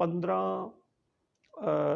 15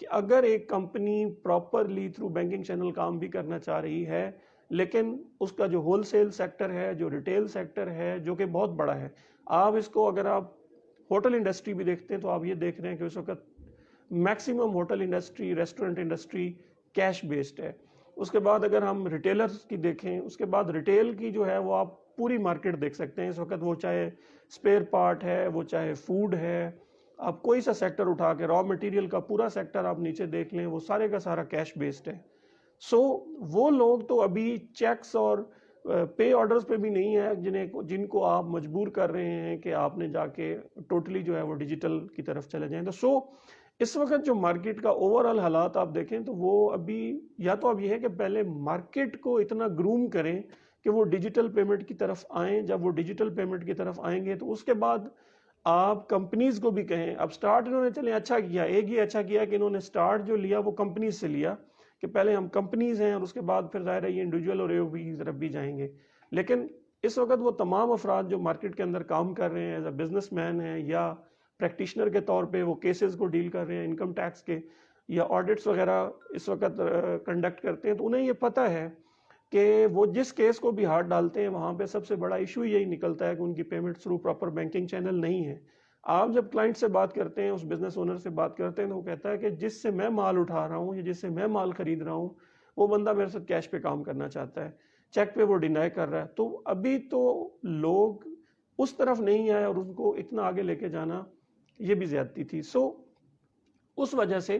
کہ اگر ایک company properly through banking channel کام بھی کرنا چاہ رہی ہے، لیکن اس کا جو ہول سیل سیکٹر ہے، جو ریٹیل سیکٹر ہے، جو کہ بہت بڑا ہے، آپ اس کو اگر آپ ہوٹل انڈسٹری بھی دیکھتے ہیں تو آپ یہ دیکھ رہے ہیں کہ اس وقت maximum hotel industry, restaurant industry cash based ہے. اس کے بعد اگر ہم ریٹیلرز کی دیکھیں، اس کے بعد ریٹیل کی جو ہے وہ آپ پوری مارکیٹ دیکھ سکتے ہیں اس وقت، وہ چاہے اسپیئر پارٹ ہے، وہ چاہے فوڈ ہے، آپ کوئی سا سیکٹر اٹھا کے را مٹیریل کا پورا سیکٹر آپ نیچے دیکھ لیں، وہ سارے کا سارا کیش بیسڈ ہے. سو وہ لوگ تو ابھی چیکس اور پے آرڈرز پہ بھی نہیں ہے جن کو آپ مجبور کر رہے ہیں کہ آپ نے جا کے ٹوٹلی جو ہے وہ ڈیجیٹل کی طرف چلے جائیں. تو اس وقت جو مارکیٹ کا اوورآل حالات آپ دیکھیں تو وہ ابھی یا تو اب یہ ہے کہ پہلے مارکیٹ کو اتنا گروم کریں کہ وہ ڈیجیٹل پیمنٹ کی طرف آئیں. جب وہ ڈیجیٹل پیمنٹ کی طرف آئیں گے تو اس کے بعد آپ کمپنیز کو بھی کہیں. اب سٹارٹ انہوں نے چلیں اچھا کیا، ایک یہ اچھا کیا کہ انہوں نے سٹارٹ جو لیا وہ کمپنیز سے لیا کہ پہلے ہم کمپنیز ہیں اور اس کے بعد پھر ظاہر ہے یہ انڈیویجول اور AOP کی طرف بھی جائیں گے. لیکن اس وقت وہ تمام افراد جو مارکیٹ کے اندر کام کر رہے ہیں ایز اے بزنس مین ہیں یا پریکٹیشنر کے طور پہ وہ کیسز کو ڈیل کر رہے ہیں انکم ٹیکس کے یا آڈٹس وغیرہ اس وقت کنڈکٹ کرتے ہیں، تو انہیں یہ پتہ ہے کہ وہ جس کیس کو بھی ہاتھ ڈالتے ہیں وہاں پہ سب سے بڑا ایشو یہی نکلتا ہے کہ ان کی payment through proper banking channel نہیں ہے. آپ جب کلائنٹ سے بات کرتے ہیں، اس بزنس اونر سے بات کرتے ہیں، تو وہ کہتا ہے کہ جس سے میں مال اٹھا رہا ہوں یا جس سے میں مال خرید رہا ہوں وہ بندہ میرے ساتھ کیش پہ کام کرنا چاہتا ہے، چیک پہ وہ ڈینائی کر رہا ہے. تو ابھی تو لوگ اس طرف نہیں آئے اور ان کو اتنا آگے لے کے جانا یہ بھی زیادتی تھی. اس وجہ سے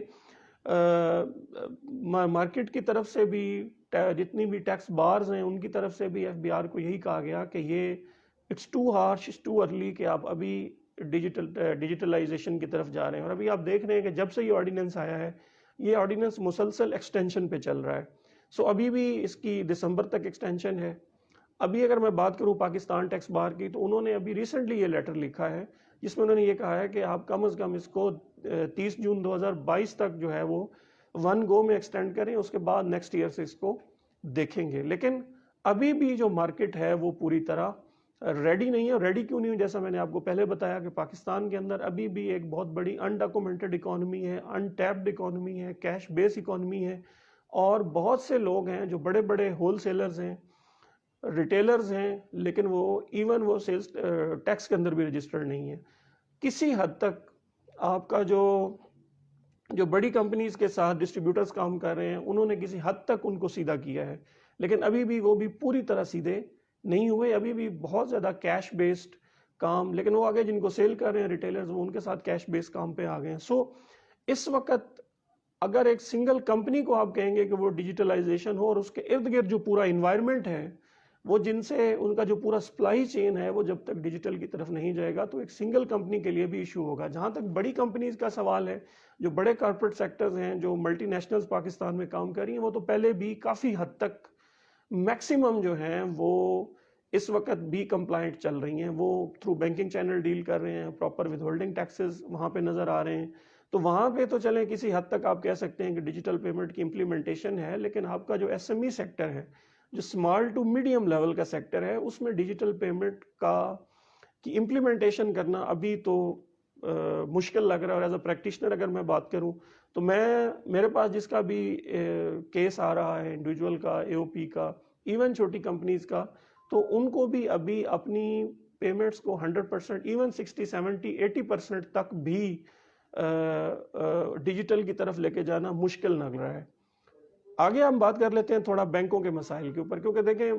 مارکیٹ کی طرف سے بھی جتنی بھی ٹیکس بارز ہیں ان کی طرف سے بھی FBR کو یہی کہا گیا کہ یہ it's too harsh, it's too early کہ آپ ابھی ڈیجیٹلائزیشن کی طرف جا رہے ہیں. اور ابھی آپ دیکھ رہے ہیں کہ جب سے یہ آرڈیننس آیا ہے یہ آرڈیننس مسلسل ایکسٹینشن پہ چل رہا ہے. ابھی بھی اس کی دسمبر تک ایکسٹینشن ہے. ابھی اگر میں بات کروں پاکستان ٹیکس بار کی تو انہوں نے ابھی ریسنٹلی یہ لیٹر لکھا ہے جس میں انہوں نے یہ کہا ہے کہ آپ کم از کم اس کو 30 جون 2022 تک جو ہے وہ ون گو میں ایکسٹینڈ کریں، اس کے بعد نیکسٹ ایئر سے اس کو دیکھیں گے. لیکن ابھی بھی جو مارکیٹ ہے وہ پوری طرح ریڈی نہیں ہے. ریڈی کیوں نہیں ہے؟ جیسا میں نے آپ کو پہلے بتایا کہ پاکستان کے اندر ابھی بھی ایک بہت بڑی انڈاکومنٹڈ اکانومی ہے، انٹیپڈ اکانومی ہے، کیش بیس اکانومی ہے، اور بہت سے لوگ ہیں جو بڑے بڑے ہول سیلرز ہیں، ریٹیلرز ہیں، لیکن وہ ایون وہ سیلز ٹیکس کے اندر بھی رجسٹرڈ نہیں ہے. کسی حد تک آپ کا جو بڑی کمپنیز کے ساتھ ڈسٹریبیوٹرز کام کر رہے ہیں انہوں نے کسی حد تک ان کو سیدھا کیا ہے، لیکن ابھی بھی وہ بھی پوری طرح سیدھے نہیں ہوئے. ابھی بھی بہت زیادہ کیش بیسڈ کام، لیکن وہ آگے جن کو سیل کر رہے ہیں ریٹیلرز وہ ان کے ساتھ کیش بیس کام پہ آ گئے ہیں. اس وقت اگر ایک سنگل کمپنی کو آپ کہیں گے کہ وہ ڈیجیٹلائزیشن ہو اور اس کے ارد گرد جو پورا انوائرمنٹ ہے وہ جن سے ان کا جو پورا سپلائی چین ہے وہ جب تک ڈیجیٹل کی طرف نہیں جائے گا تو ایک سنگل کمپنی کے لیے بھی ایشو ہوگا. جہاں تک بڑی کمپنیز کا سوال ہے، جو بڑے کارپوریٹ سیکٹرز ہیں، جو ملٹی نیشنلز پاکستان میں کام کر رہی ہیں، وہ تو پہلے بھی کافی حد تک میکسیمم جو ہیں وہ اس وقت بھی کمپلائنٹ چل رہی ہیں. وہ تھرو بینکنگ چینل ڈیل کر رہے ہیں، پراپر ود ہولڈنگ ٹیکسز وہاں پہ نظر آ رہے ہیں. تو وہاں پہ تو چلیں کسی حد تک آپ کہہ سکتے ہیں کہ ڈیجیٹل پیمنٹ کی امپلیمنٹیشن ہے، لیکن آپ کا جو SME سیکٹر ہے، جو اسمال ٹو میڈیم لیول کا سیکٹر ہے، اس میں ڈیجیٹل پیمنٹ کی امپلیمنٹیشن کرنا ابھی تو مشکل لگ رہا ہے. اور ایز اے پریکٹیشنر اگر میں بات کروں تو میرے پاس جس کا بھی کیس آ رہا ہے انڈیویجول کا، AOP کا، ایون چھوٹی کمپنیز کا، تو ان کو بھی ابھی اپنی پیمنٹس کو 100%، ایون 60، 70، 80% تک بھی ڈیجیٹل کی طرف لے کے جانا مشکل لگ رہا ہے. آگے ہم بات کر لیتے ہیں تھوڑا بینکوں کے مسائل کے اوپر، کیونکہ دیکھیں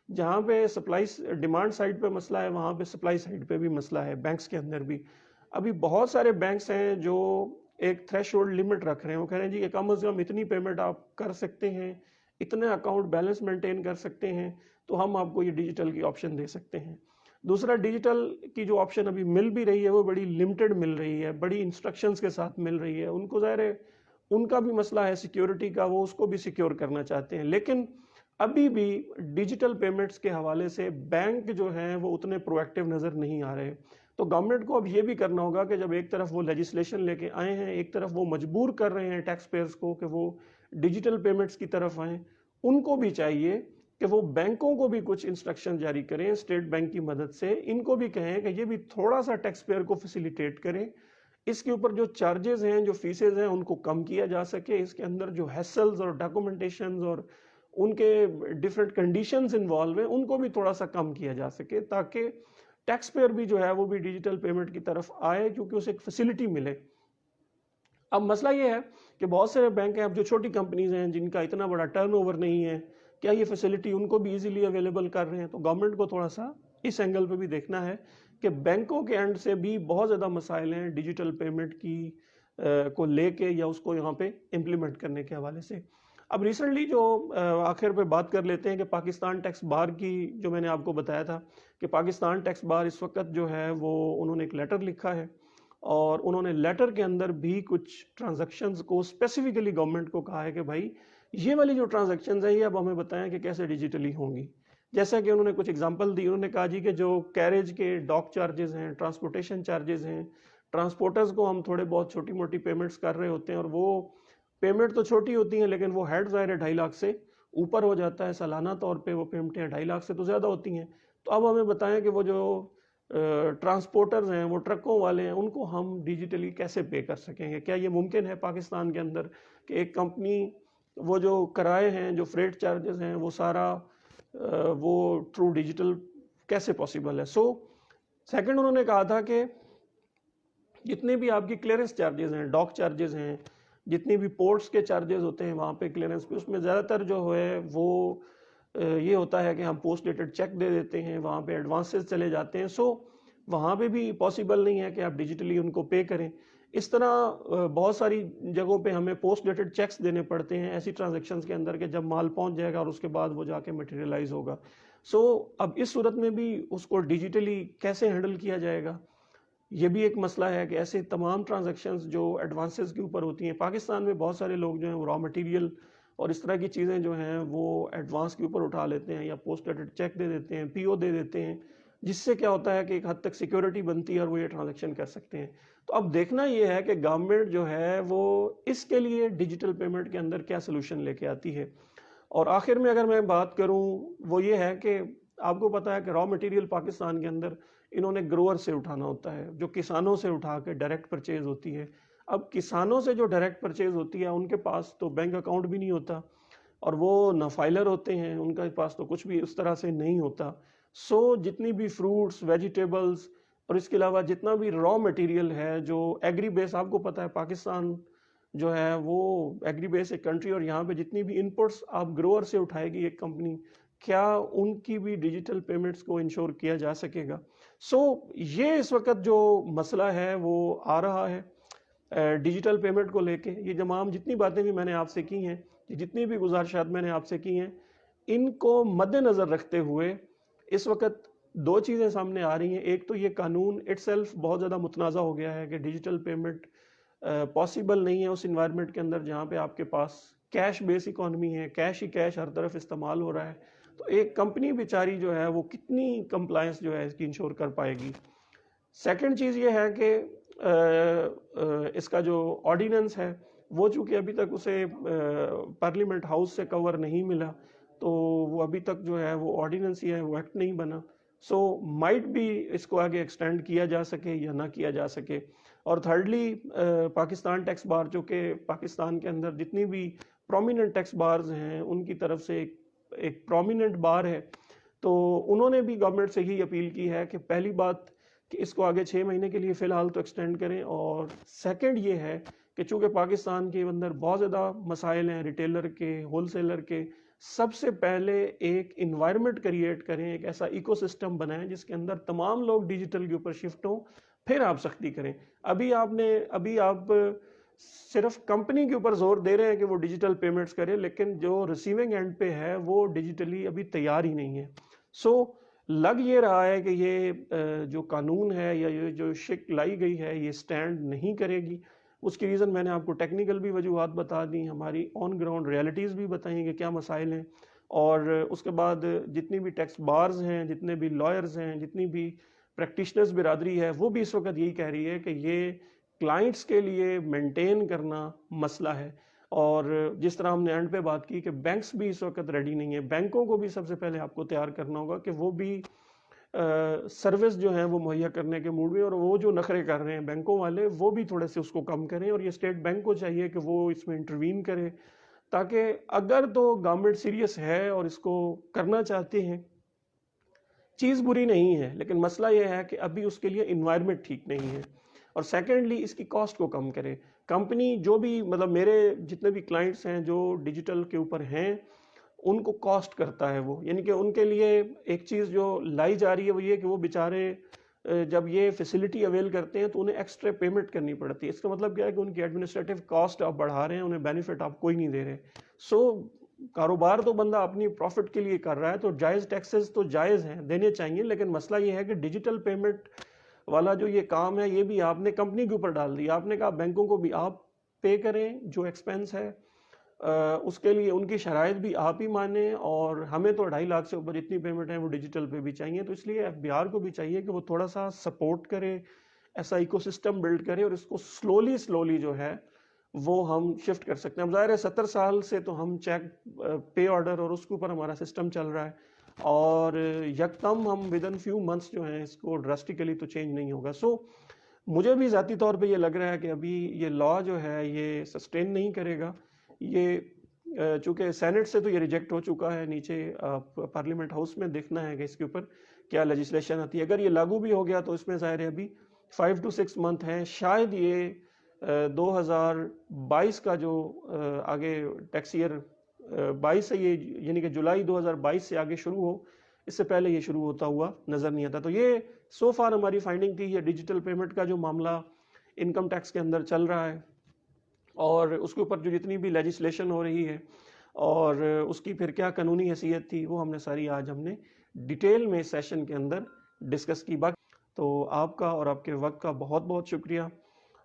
جہاں پہ سپلائی ڈیمانڈ سائڈ پہ مسئلہ ہے وہاں پہ سپلائی سائڈ پہ بھی مسئلہ ہے. بینکس کے اندر بھی ابھی بہت سارے بینکس ہیں جو ایک تھریش ہولڈ لمٹ رکھ رہے ہیں. وہ کہہ رہے ہیں جی کہ کم از کم اتنی پیمنٹ آپ کر سکتے ہیں، اتنے اکاؤنٹ بیلنس مینٹین کر سکتے ہیں تو ہم آپ کو یہ ڈیجیٹل کی آپشن دے سکتے ہیں. دوسرا، ڈیجیٹل کی جو آپشن ابھی مل بھی رہی ہے وہ بڑی لمیٹڈ مل رہی ہے، بڑی انسٹرکشنز کے ساتھ مل رہی ہے. ان کو ظاہر ہے ان کا بھی مسئلہ ہے سیکیورٹی کا، وہ اس کو بھی سیکیور کرنا چاہتے ہیں. لیکن ابھی بھی ڈیجیٹل پیمنٹس کے حوالے سے بینک جو ہیں وہ اتنے پرویکٹیو نظر نہیں آ رہے. تو گورنمنٹ کو اب یہ بھی کرنا ہوگا کہ جب ایک طرف وہ لیجسلیشن لے کے آئے ہیں، ایک طرف وہ مجبور کر رہے ہیں ٹیکس پیئرز کو کہ وہ ڈیجیٹل پیمنٹس کی طرف آئیں، ان کو بھی چاہیے کہ وہ بینکوں کو بھی کچھ انسٹرکشن جاری کریں اسٹیٹ بینک کی مدد سے. ان کو بھی کہیں کہ یہ بھی تھوڑا سا ٹیکس پیئر کو فیسیلیٹیٹ کریں. اس کے اوپر جو چارجز ہیں، جو فیسز ہیں، ان کو کم کیا جا سکے، اس کے اندر جو ہیسلز اور ڈاکومنٹیشنز اور ان کے ڈفرینٹ کنڈیشنز انوالو ہیں ان کو بھی تھوڑا سا کم کیا جا سکے، تاکہ ٹیکس پیئر بھی جو ہے وہ بھی ڈیجیٹل پیمنٹ کی طرف آئے، کیونکہ اسے ایک فیسلٹی ملے۔ اب مسئلہ یہ ہے کہ بہت سارے بینک ہیں، اب جو چھوٹی کمپنیز ہیں جن کا اتنا بڑا ٹرن اوور نہیں ہے، کیا یہ فیسلٹی ان کو بھی ایزیلی اویلیبل کر رہے ہیں؟ تو گورنمنٹ کو تھوڑا سا اس اینگل پہ بھی دیکھنا ہے کہ بینکوں کے اینڈ سے بھی بہت زیادہ مسائل ہیں ڈیجیٹل پیمنٹ کی کو لے کے، یا اس کو یہاں پہ امپلیمنٹ کرنے کے حوالے سے۔ اب ریسنٹلی جو آخر پہ بات کر لیتے ہیں کہ پاکستان ٹیکس بار کی، جو میں نے آپ کو بتایا تھا کہ پاکستان ٹیکس بار اس وقت جو ہے وہ انہوں نے ایک لیٹر لکھا ہے، اور انہوں نے لیٹر کے اندر بھی کچھ ٹرانزیکشنز کو اسپیسیفکلی گورنمنٹ کو کہا ہے کہ بھائی یہ والی جو ٹرانزیکشنز ہیں یہ اب ہمیں بتائیں کہ کیسے ڈیجیٹلی ہوں گی۔ جیسا کہ انہوں نے کچھ اگزامپل دی، انہوں نے کہا جی کہ جو کیریج کے ڈاک چارجز ہیں، ٹرانسپورٹیشن چارجز ہیں، ٹرانسپورٹرز کو ہم تھوڑے بہت چھوٹی موٹی پیمنٹس کر رہے ہوتے ہیں، اور وہ پیمنٹ تو چھوٹی ہوتی ہیں لیکن وہ ہیڈ ظاہر ہے 2.5 لاکھ سے اوپر ہو جاتا ہے، سالانہ طور پہ وہ پیمنٹیں 2.5 لاکھ سے تو زیادہ ہوتی ہیں۔ تو اب ہمیں بتائیں کہ وہ جو ٹرانسپورٹرز ہیں، وہ ٹرکوں والے ہیں، ان کو ہم ڈیجیٹلی کیسے پے کر سکیں گے؟ کیا یہ ممکن ہے پاکستان کے اندر کہ ایک کمپنی وہ جو کرائے ہیں، جو فریٹ چارجز ہیں، وہ سارا وہ تھرو ڈیجیٹل کیسے پاسبل ہے؟ سیکنڈ انہوں نے کہا تھا کہ جتنے بھی آپ کی کلیئرنس چارجز ہیں، ڈاک چارجز ہیں، جتنی بھی پورٹس کے چارجز ہوتے ہیں وہاں پہ کلیئرنس پہ، اس میں زیادہ تر جو ہے وہ یہ ہوتا ہے کہ ہم پوسٹ ڈیٹڈ چیک دے دیتے ہیں، وہاں پہ ایڈوانسز چلے جاتے ہیں، وہاں پہ بھی پاسبل نہیں ہے کہ آپ ڈیجیٹلی ان کو پے کریں۔ اس طرح بہت ساری جگہوں پہ ہمیں پوسٹ ڈیٹڈ چیکس دینے پڑتے ہیں ایسی ٹرانزیکشنز کے اندر کہ جب مال پہنچ جائے گا اور اس کے بعد وہ جا کے میٹیریلائز ہوگا۔ اب اس صورت میں بھی اس کو ڈیجیٹلی کیسے ہینڈل کیا جائے گا، یہ بھی ایک مسئلہ ہے کہ ایسے تمام ٹرانزیکشنز جو ایڈوانسز کے اوپر ہوتی ہیں، پاکستان میں بہت سارے لوگ جو ہیں وہ را مٹیریل اور اس طرح کی چیزیں جو ہیں وہ ایڈوانس کے اوپر اٹھا لیتے ہیں، یا پوسٹ ڈیٹڈ چیک دے دیتے ہیں، پی او دے دیتے ہیں، جس سے کیا ہوتا ہے کہ ایک حد تک سیکیورٹی بنتی ہے اور وہ یہ ٹرانزیکشن کر سکتے ہیں۔ تو اب دیکھنا یہ ہے کہ گورنمنٹ جو ہے وہ اس کے لیے ڈیجیٹل پیمنٹ کے اندر کیا سلوشن لے کے آتی ہے۔ اور آخر میں اگر میں بات کروں وہ یہ ہے کہ آپ کو پتا ہے کہ را مٹیریل پاکستان کے اندر انہوں نے گروور سے اٹھانا ہوتا ہے، جو کسانوں سے اٹھا کے ڈائریکٹ پرچیز ہوتی ہے۔ اب کسانوں سے جو ڈائریکٹ پرچیز ہوتی ہے ان کے پاس تو بینک اکاؤنٹ بھی نہیں ہوتا، اور وہ نہ فائلر ہوتے ہیں، ان کے پاس تو کچھ بھی اس طرح سے نہیں ہوتا۔ جتنی بھی فروٹس، ویجیٹیبلز اور اس کے علاوہ جتنا بھی را مٹیریل ہے جو ایگری بیس، آپ کو پتا ہے پاکستان جو ہے وہ ایگری بیس ایک کنٹری، اور یہاں پہ جتنی بھی انپٹس آپ گروور سے اٹھائے گی ایک کمپنی، کیا ان کی بھی ڈیجیٹل پیمنٹس کو انشور کیا جا سکے گا؟ یہ اس وقت جو مسئلہ ہے وہ آ رہا ہے ڈیجیٹل پیمنٹ کو لے کے۔ یہ تمام جتنی باتیں بھی میں نے آپ سے کی ہیں، جتنی بھی گزارشات میں نے آپ سے کی ہیں، ان کو مد نظر رکھتے ہوئے اس وقت 2 چیزیں سامنے آ رہی ہیں۔ ایک تو یہ قانون اٹ سیلف بہت زیادہ متنازع ہو گیا ہے کہ ڈیجیٹل پیمنٹ پاسبل نہیں ہے اس انوائرمنٹ کے اندر جہاں پہ آپ کے پاس کیش بیس اکانومی ہے، کیش ہی کیش ہر طرف استعمال ہو رہا ہے۔ تو ایک کمپنی بیچاری جو ہے وہ کتنی کمپلائنس جو ہے اس کی انشور کر پائے گی؟ سیکنڈ چیز یہ ہے کہ اس کا جو آرڈیننس ہے وہ چونکہ ابھی تک اسے پارلیمنٹ ہاؤس سے کور نہیں ملا، تو وہ ابھی تک جو ہے وہ آرڈیننس ہی ہے، وہ ایکٹ نہیں بنا۔ مائٹ بھی اس کو آگے ایکسٹینڈ کیا جا سکے یا نہ کیا جا سکے۔ اور تھرڈلی پاکستان ٹیکس بار، جو کہ پاکستان کے اندر جتنی بھی پرومیننٹ ٹیکس بارز ہیں ان کی طرف سے ایک پرومیننٹ بار ہے، تو انہوں نے بھی گورنمنٹ سے ہی اپیل کی ہے کہ پہلی بات کہ اس کو آگے 6 مہینے کے لیے فی الحال تو ایکسٹینڈ کریں، اور سیکنڈ یہ ہے کہ چونکہ پاکستان کے اندر بہت زیادہ مسائل ہیں ریٹیلر کے، ہول سیلر کے، سب سے پہلے ایک انوائرمنٹ کریٹ کریں، ایک ایسا ایکو سسٹم بنائیں جس کے اندر تمام لوگ ڈیجیٹل کے اوپر شفٹ ہوں، پھر آپ سختی کریں۔ ابھی آپ صرف کمپنی کے اوپر زور دے رہے ہیں کہ وہ ڈیجیٹل پیمنٹس کرے، لیکن جو ریسیونگ اینڈ پہ ہے وہ ڈیجیٹلی ابھی تیار ہی نہیں ہے۔ لگ یہ رہا ہے کہ یہ جو قانون ہے یا یہ جو شک لائی گئی ہے یہ سٹینڈ نہیں کرے گی۔ اس کی ریزن میں نے آپ کو ٹیکنیکل بھی وجوہات بتا دی، ہماری آن گراؤنڈ ریالٹیز بھی بتائیں کہ کیا مسائل ہیں، اور اس کے بعد جتنی بھی ٹیکس بارز ہیں، جتنے بھی لائرز ہیں، جتنی بھی پریکٹیشنرز برادری ہے، وہ بھی اس وقت یہی کہہ رہی ہے کہ یہ کلائنٹس کے لیے مینٹین کرنا مسئلہ ہے۔ اور جس طرح ہم نے اینڈ پہ بات کی کہ بینکس بھی اس وقت ریڈی نہیں ہیں، بینکوں کو بھی سب سے پہلے آپ کو تیار کرنا ہوگا کہ وہ بھی سروس جو ہیں وہ مہیا کرنے کے موڈ میں، اور وہ جو نخرے کر رہے ہیں بینکوں والے وہ بھی تھوڑے سے اس کو کم کریں، اور یہ اسٹیٹ بینک کو چاہیے کہ وہ اس میں انٹروین کرے، تاکہ اگر تو گورنمنٹ سیریس ہے اور اس کو کرنا چاہتے ہیں، چیز بری نہیں ہے، لیکن مسئلہ یہ ہے کہ ابھی اس کے لیے انوائرمنٹ ٹھیک نہیں ہے، اور سیکنڈلی اس کی کاسٹ کو کم کرے۔ کمپنی جو بھی مطلب میرے جتنے بھی کلائنٹس ہیں جو ڈیجیٹل کے اوپر ہیں، ان کو کاسٹ کرتا ہے وہ، یعنی کہ ان کے لیے ایک چیز جو لائی جا رہی ہے وہ یہ کہ وہ بیچارے جب یہ فیسلٹی اویل کرتے ہیں تو انہیں ایکسٹرا پیمنٹ کرنی پڑتی ہے۔ اس کا مطلب کیا ہے کہ ان کی ایڈمنسٹریٹو کاسٹ آپ بڑھا رہے ہیں، انہیں بینیفٹ آپ کوئی نہیں دے رہے۔ سو کاروبار تو بندہ اپنی پروفٹ کے لیے کر رہا ہے، تو جائز ٹیکسز تو جائز ہیں، دینے چاہیے، لیکن مسئلہ یہ ہے کہ ڈیجیٹل پیمنٹ والا جو یہ کام ہے یہ بھی آپ نے کمپنی کے اوپر ڈال دیا۔ آپ نے کہا بینکوں کو بھی آپ پے کریں جو ایکسپینس ہے، اس کے لیے ان کی شرائط بھی آپ ہی مانیں، اور ہمیں تو 2.5 لاکھ سے اوپر جتنی پیمنٹ ہیں وہ ڈیجیٹل پہ بھی چاہیے۔ تو اس لیے ایف بی آر کو بھی چاہیے کہ وہ تھوڑا سا سپورٹ کرے، ایسا ایکو سسٹم بلڈ کرے، اور اس کو سلولی جو ہے وہ ہم شفٹ کر سکتے ہیں۔ اب ظاہر ہے 70 سال سے تو ہم چیک پے آرڈر اور اس کے اوپر ہمارا سسٹم چل رہا ہے، اور یکدم ہم ودن فیو منتھس جو ہیں اس کو ڈراسٹیکلی تو چینج نہیں ہوگا۔ سو مجھے بھی ذاتی طور پہ یہ لگ رہا ہے کہ ابھی یہ لا جو ہے یہ سسٹین نہیں کرے گا۔ یہ چونکہ سینٹ سے تو یہ ریجیکٹ ہو چکا ہے، نیچے پارلیمنٹ ہاؤس میں دیکھنا ہے کہ اس کے اوپر کیا لیجسلیشن آتی ہے۔ اگر یہ لاگو بھی ہو گیا تو اس میں ظاہر ہے ابھی 5 to 6 منتھ ہیں، شاید یہ 2022 کا جو آگے ٹیکس ایئر 22 سے، یہ یعنی کہ جولائی 2022 سے آگے شروع ہو، اس سے پہلے یہ شروع ہوتا ہوا نظر نہیں آتا۔ تو یہ سو فار ہماری فائنڈنگ تھی، یہ ڈیجیٹل پیمنٹ کا جو معاملہ انکم ٹیکس کے اندر چل رہا ہے، اور اس کے اوپر جو جتنی بھی لیجسلیشن ہو رہی ہے اور اس کی پھر کیا قانونی حیثیت تھی، وہ ہم نے ساری آج ہم نے ڈیٹیل میں سیشن کے اندر ڈسکس کی۔ باقی تو آپ کا اور آپ کے وقت کا بہت بہت شکریہ،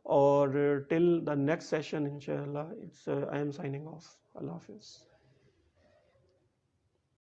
اور ٹل دا نیکسٹ سیشن انشاءاللہ، آئی ایم سائننگ آف۔ اللہ حافظ۔